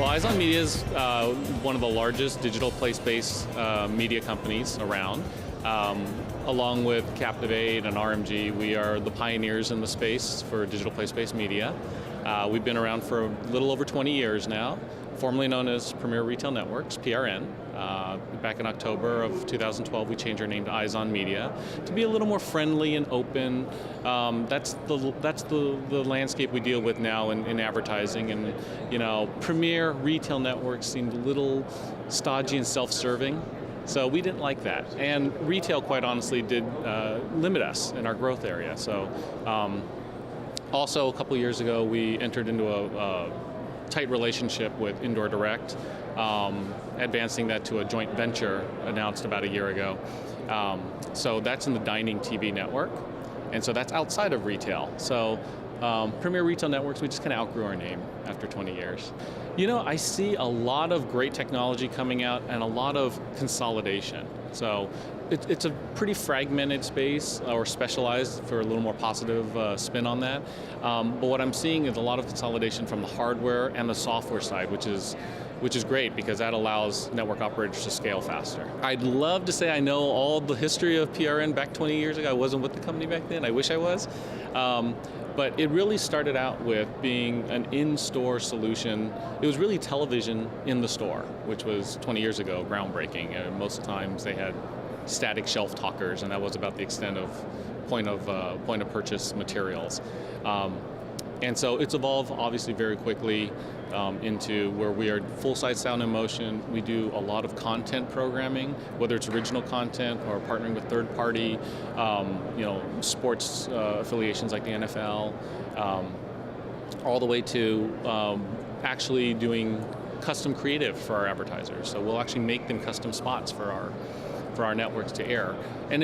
Well, Eyes Media is one of the largest digital place-based media companies around. Along with Captivate and RMG, we are the pioneers in the space for digital place-based media. We've been around for a little over 20 years now, formerly known as Premier Retail Networks, PRN. Back in October of 2012, we changed our name to Eyes Media to be a little more friendly and open. That's the landscape we deal with now in advertising. And Premier Retail Networks seemed a little stodgy and self-serving. So we didn't like that. And retail, quite honestly, did limit us in our growth area. So also a couple years ago, we entered into a tight relationship with Indoor Direct, advancing that to a joint venture announced about a year ago. So that's in the dining TV network. And so that's outside of retail. So Premier Retail Networks, we just kind of outgrew our name after 20 years. I see a lot of great technology coming out and a lot of consolidation. So it's a pretty fragmented space, or specialized for a little more positive spin on that. But what I'm seeing is a lot of consolidation from the hardware and the software side, which is great because that allows network operators to scale faster. I'd love to say I know all the history of PRN back 20 years ago. I wasn't with the company back then. I wish I was. But it really started out with being an in-store solution. It was really television in the store, which was 20 years ago, groundbreaking. And most times they had static shelf talkers, and that was about the extent of point of purchase materials. And so it's evolved obviously very quickly into where we are full-size sound and motion. We do a lot of content programming, whether it's original content or partnering with third-party, sports affiliations like the NFL, all the way to actually doing custom creative for our advertisers. So we'll actually make them custom spots for our networks to air. And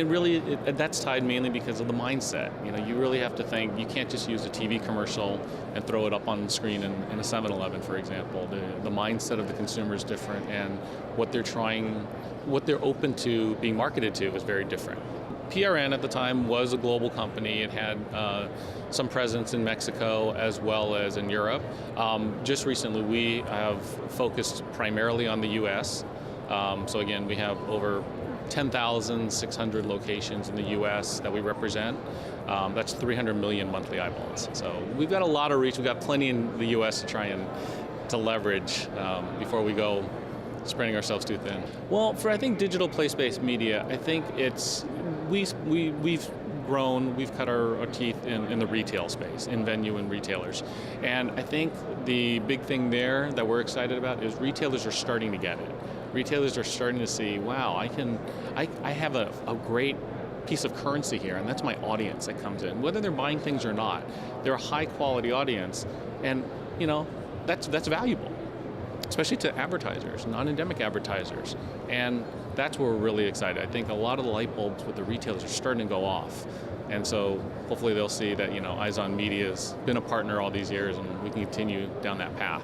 that's tied mainly because of the mindset. You really have to think, you can't just use a TV commercial and throw it up on the screen in a 7-Eleven, for example. The mindset of the consumer is different, and what they're open to being marketed to is very different. PRN at the time was a global company. It had some presence in Mexico as well as in Europe. Just recently, we have focused primarily on the US. So again, we have over 10,600 locations in the US that we represent. That's 300 million monthly eyeballs. So we've got a lot of reach. We've got plenty in the US to try to leverage before we go spreading ourselves too thin. Well, for I think digital place-based media, I think we've grown, we've cut our teeth in the retail space, in venue and retailers. And I think the big thing there that we're excited about is retailers are starting to get it. Retailers are starting to see, wow, I have a great piece of currency here, and that's my audience that comes in. Whether they're buying things or not, they're a high quality audience, and that's valuable, especially to advertisers, non-endemic advertisers. And that's where we're really excited. I think a lot of the light bulbs with the retailers are starting to go off. And so hopefully they'll see that Eyes Media has been a partner all these years, and we can continue down that path.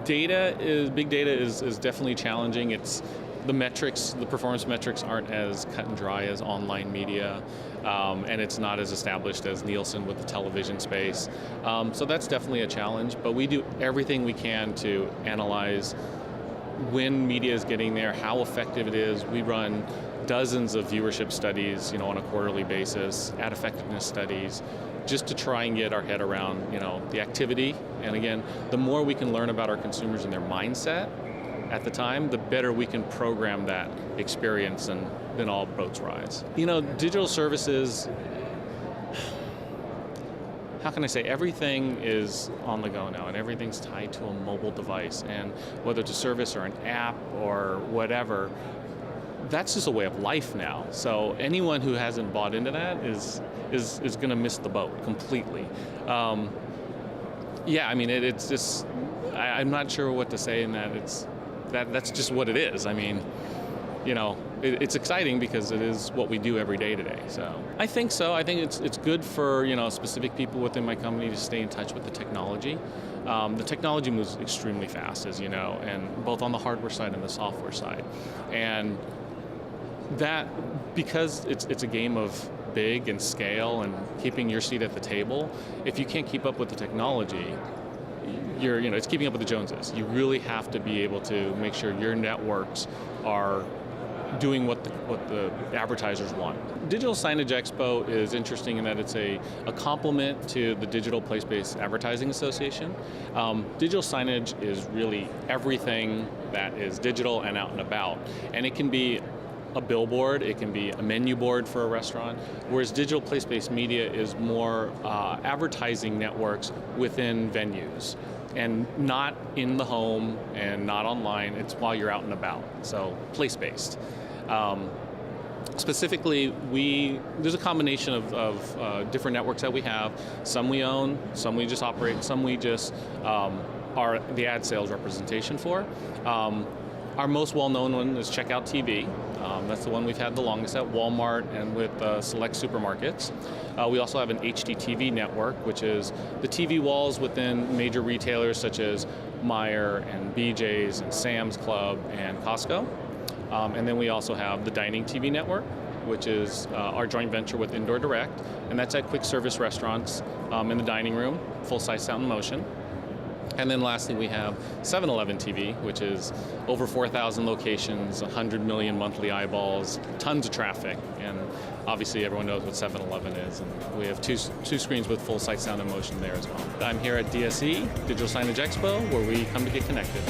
Big data is definitely challenging. It's the performance metrics aren't as cut and dry as online media, and it's not as established as Nielsen with the television space. So that's definitely a challenge, but we do everything we can to analyze when media is getting there, how effective it is. We run dozens of viewership studies, on a quarterly basis, ad effectiveness studies, just to try and get our head around, the activity. And again, the more we can learn about our consumers and their mindset at the time, the better we can program that experience, and then all boats rise. Digital services, how can I say, everything is on the go now, and everything's tied to a mobile device. And whether it's a service or an app or whatever, that's just a way of life now. So anyone who hasn't bought into that is going to miss the boat completely. It's just, I'm not sure what to say in that. That's just what it is. It's exciting because it is what we do every day today. So I think so. I think it's good for specific people within my company to stay in touch with the technology. The technology moves extremely fast, as you know, and both on the hardware side and the software side. And that, because it's a game of big and scale and keeping your seat at the table, if you can't keep up with the technology, it's keeping up with the Joneses. You really have to be able to make sure your networks are doing what the advertisers want. Digital Signage Expo is interesting in that it's a complement to the Digital Place-Based Advertising Association. Digital signage is really everything that is digital and out and about, and it can be a billboard, it can be a menu board for a restaurant, whereas digital place-based media is more advertising networks within venues, and not in the home and not online. It's while you're out and about, so place-based. Specifically, there's a combination of different networks that we have. Some we own, some we just operate, some we just are the ad sales representation for. Our most well-known one is Checkout TV. That's the one we've had the longest at Walmart and with select supermarkets. We also have an HDTV network, which is the TV walls within major retailers such as Meijer and BJ's and Sam's Club and Costco. And then we also have the Dining TV network, which is our joint venture with Indoor Direct, and that's at quick service restaurants in the dining room, full-size sound and motion. And then lastly, we have 7-Eleven TV, which is over 4,000 locations, 100 million monthly eyeballs, tons of traffic, and obviously everyone knows what 7-Eleven is. And we have two screens with full-size sound and motion there as well. I'm here at DSE, Digital Signage Expo, where we come to get connected.